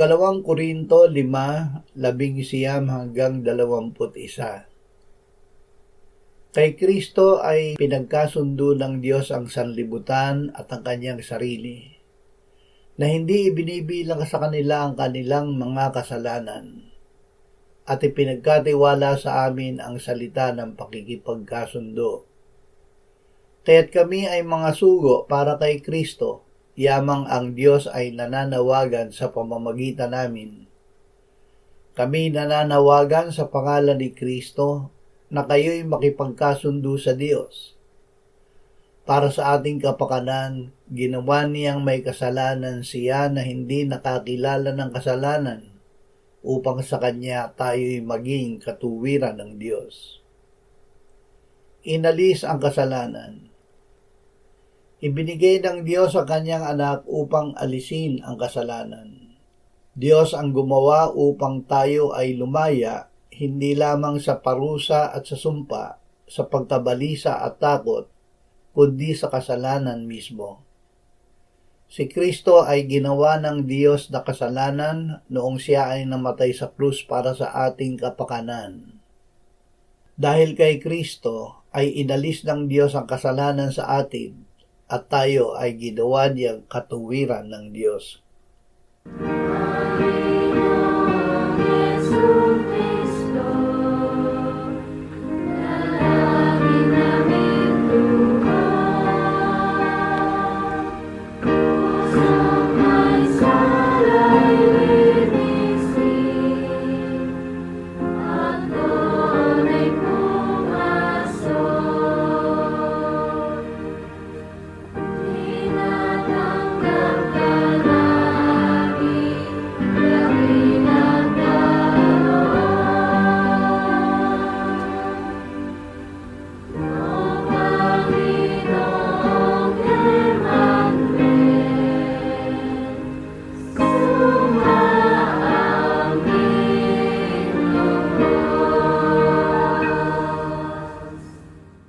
Ikalawang Korinto 5:11-21. Kay Kristo ay pinagkasundo ng Diyos ang sanlibutan at ang kanyang sarili, na hindi ibinibilang sa kanila ang kanilang mga kasalanan, at ipinagkatiwala sa amin ang salita ng pakikipagkasundo. Kaya't kami ay mga sugo para kay Kristo, yamang ang Diyos ay nananawagan sa pamamagitan namin. Kami nananawagan sa pangalan ni Kristo na kayo'y makipagkasundo sa Diyos. Para sa ating kapakanan, ginawa niyang may kasalanan siya na hindi nakakilala ng kasalanan, upang sa Kanya tayo'y maging katuwiran ng Diyos. Inalis ang kasalanan. Ibinigay ng Diyos ang Kanyang anak upang alisin ang kasalanan. Diyos ang gumawa upang tayo ay lumaya, hindi lamang sa parusa at sa sumpa, sa pagkabalisa at takot, kundi sa kasalanan mismo. Si Kristo ay ginawa ng Diyos na kasalanan noong siya ay namatay sa krus para sa ating kapakanan. Dahil kay Kristo ay inalis ng Diyos ang kasalanan sa atin at tayo ay ginawa niyang katuwiran ng Diyos.